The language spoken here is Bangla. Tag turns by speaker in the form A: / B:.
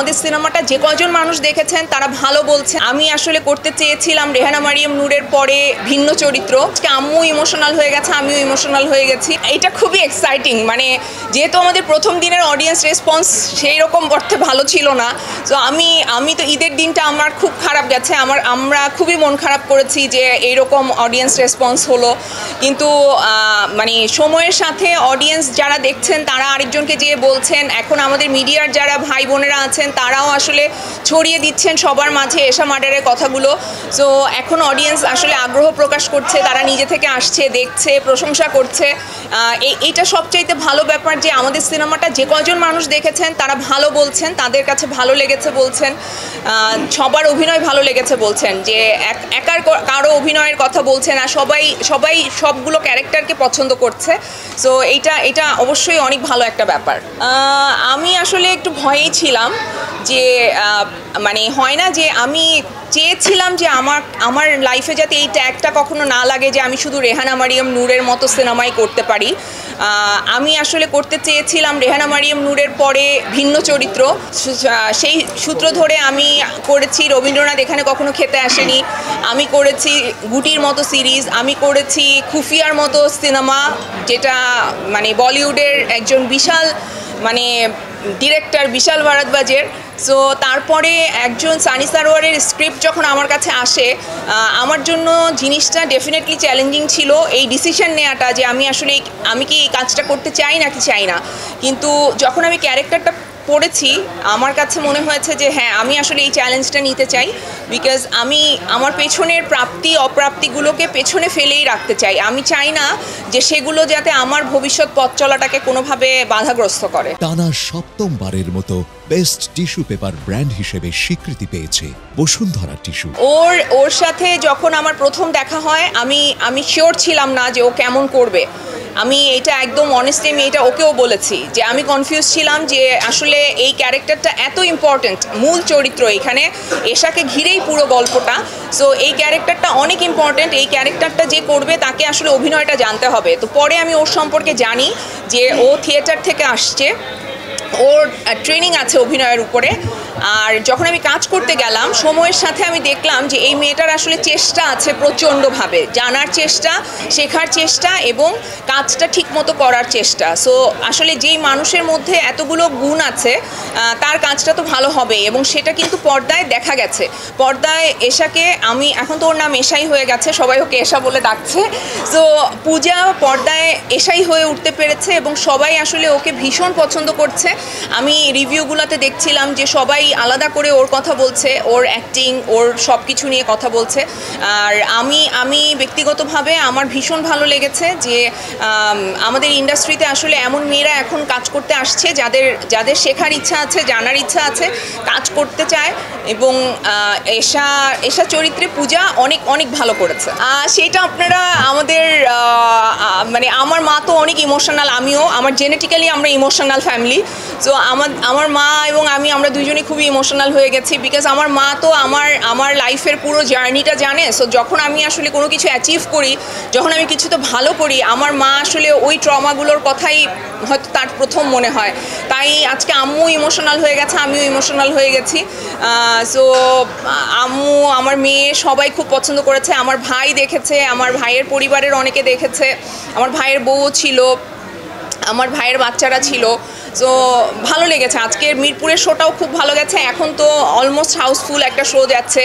A: আমাদের সিনেমাটা যে কয়জন মানুষ দেখেছেন তারা ভালো বলছেন। আমি আসলে করতে চেয়েছিলাম রেহানা মারিয়াম নূরের পরে ভিন্ন চরিত্র। আম্মু ইমোশনাল হয়ে গেছে, আমিও ইমোশনাল হয়ে গেছি। এটা খুবই এক্সাইটিং, মানে যেহেতু আমাদের প্রথম দিনের অডিয়েন্স রেসপন্স সেই রকম অর্থে ভালো ছিল না, তো আমি তো ঈদের দিনটা আমার খুব খারাপ গেছে। আমরা খুবই মন খারাপ করেছি যে এইরকম অডিয়েন্স রেসপন্স হলো। কিন্তু মানে সময়ের সাথে অডিয়েন্স যারা দেখছেন তারা আরেকজনকে যেয়ে বলছেন, এখন আমাদের মিডিয়ার যারা ভাই বোনেরা আছেন তারাও আসলে ছড়িয়ে দিচ্ছেন সবার মাঝে এশা মার্ডারের কথাগুলো। সো এখন অডিয়েন্স আসলে আগ্রহ প্রকাশ করছে, তারা নিজে থেকে আসছে, দেখছে, প্রশংসা করছে। এইটা সবচাইতে ভালো ব্যাপার যে আমাদের সিনেমাটা যে কয়জন মানুষ দেখেছেন তারা ভালো বলছেন, তাদের কাছে ভালো লেগেছে বলছেন, সবার অভিনয় ভালো লেগেছে বলছেন, যে একার কারো অভিনয়ের কথা বলছে না, সবাই সবগুলো ক্যারেক্টারকে পছন্দ করছে। সো এটা অবশ্যই অনেক ভালো একটা ব্যাপার। আমি আসলে একটু ভয়েই ছিলাম যে মানে হয় না যে আমি চেয়েছিলাম যে আমার লাইফে যাতে এই ট্যাগটা কখনো না লাগে যে আমি শুধু রেহানা মারিয়াম নূরের মতো সিনেমাই করতে পারি। আমি আসলে করতে চেয়েছিলাম রেহানা মারিয়াম নূরের পরে ভিন্ন চরিত্র। সেই সূত্র ধরে আমি করেছি রবীন্দ্রনাথ এখানে কখনো খেতে আসেনি, আমি করেছি গুটির মতো সিরিজ, আমি করেছি খুফিয়ার মতো সিনেমা, যেটা মানে বলিউডের একজন বিশাল মানে ডিরেক্টর বিশাল ভারদ্বাজের। সো তারপরে একজন সানি সারোয়ারের স্ক্রিপ্ট যখন আমার কাছে আসে, আমার জন্য জিনিসটা ডেফিনেটলি চ্যালেঞ্জিং ছিল এই ডিসিশন নেওয়াটা যে আমি কি এই কাজটা করতে চাই নাকি চাই না। কিন্তু যখন আমি ক্যারেক্টারটা পড়েছি আমার কাছে মনে হয়েছে যে হ্যাঁ, আমি আসলে এই চ্যালেঞ্জটা নিতে চাই। বিকজ আমি আমার পেছনের প্রাপ্তি অপ্রাপ্তিগুলোকে পেছনে ফেলেই রাখতে চাই। আমি চাই না যে সেগুলো যাতে আমার ভবিষ্যৎ পথ চলাটাকে কোনোভাবে বাধাগ্রস্ত করে।
B: টানা সপ্তমবারের মতো বেস্ট টিস্যু পেপার ব্র্যান্ড হিসেবে স্বীকৃতি পেয়েছে বসুন্ধরা টিস্যু।
A: ওর সাথে যখন আমার প্রথম দেখা হয় আমি শিওর ছিলাম না যে ও কেমন করবে। আমি এটা একদম অনেস্টলি আমি এটা ওকেও বলেছি যে আমি কনফিউজ ছিলাম যে আসলে এই ক্যারেক্টারটা এত ইম্পর্ট্যান্ট, মূল চরিত্র এখানে এশাকে ঘিরেই পুরো গল্পটা। সো এই ক্যারেক্টারটা অনেক ইম্পর্ট্যান্ট, এই ক্যারেক্টারটা যে করবে তাকে আসলে অভিনয়টা জানতে হবে। তো পরে আমি ওর সম্পর্কে জানি যে ও থিয়েটার থেকে আসছে, ওর ট্রেনিং আছে অভিনয়ের উপরে। আর যখন আমি কাজ করতে গেলাম সময়ের সাথে আমি দেখলাম যে এই মেয়েটার আসলে চেষ্টা আছে প্রচণ্ডভাবে, জানার চেষ্টা, শেখার চেষ্টা এবং কাজটা ঠিকমতো করার চেষ্টা। সো আসলে যেই মানুষের মধ্যে এতগুলো গুণ আছে তার কাজটা তো ভালো হবে, এবং সেটা কিন্তু পর্দায় দেখা গেছে। পর্দায় এশাকে আমি এখন তো ওর নাম এশাই হয়ে গেছে, সবাই ওকে এশা বলে ডাকছে। সো পূজা পর্দায় এশাই হয়ে উঠতে পেরেছে এবং সবাই আসলে ওকে ভীষণ পছন্দ করছে। আমি রিভিউগুলোতে দেখছিলাম যে সবাই আলাদা করে ওর কথা বলছে, ওর অ্যাক্টিং, ওর সব কিছু নিয়ে কথা বলছে। আর আমি ব্যক্তিগতভাবে আমার ভীষণ ভালো লেগেছে যে আমাদের ইন্ডাস্ট্রিতে আসলে এমন মেয়েরা এখন কাজ করতে আসছে যাদের শেখার ইচ্ছা আছে, জানার ইচ্ছা আছে, কাজ করতে চায়। এবং এশা চরিত্রে পূজা অনেক অনেক ভালো করেছে। সেটা আপনারা আমাদের মানে আমার মা তো অনেক ইমোশনাল, আমিও, আমার জেনেটিক্যালি আমরা ইমোশনাল ফ্যামিলি। সো আমার মা এবং আমরা দুজনেই খুবই ইমোশনাল হয়ে গেছি। বিকজ আমার মা তো আমার লাইফের পুরো জার্নিটা জানে। সো যখন আমি আসলে কোনো কিছু অ্যাচিভ করি, যখন আমি কিছু তো ভালো করি, আমার মা আসলে ওই ট্রমাগুলোর কথাই হয়তো তার প্রথম মনে হয়। তাই আজকে আম্মু ইমোশনাল হয়ে গেছে, আমিও ইমোশনাল হয়ে গেছি। সো আম্মু, আমার মেয়ে সবাই খুব পছন্দ করেছে, আমার ভাই দেখেছে, আমার ভাইয়ের পরিবারের অনেকে দেখেছে, আমার ভাইয়ের বউ ছিল, আমার ভাইয়ের বাচ্চারা ছিল। সো ভালো লেগেছে। আজকের মিরপুরের শোটাও খুব ভালো গেছে, এখন তো অলমোস্ট হাউসফুল একটা শো যাচ্ছে।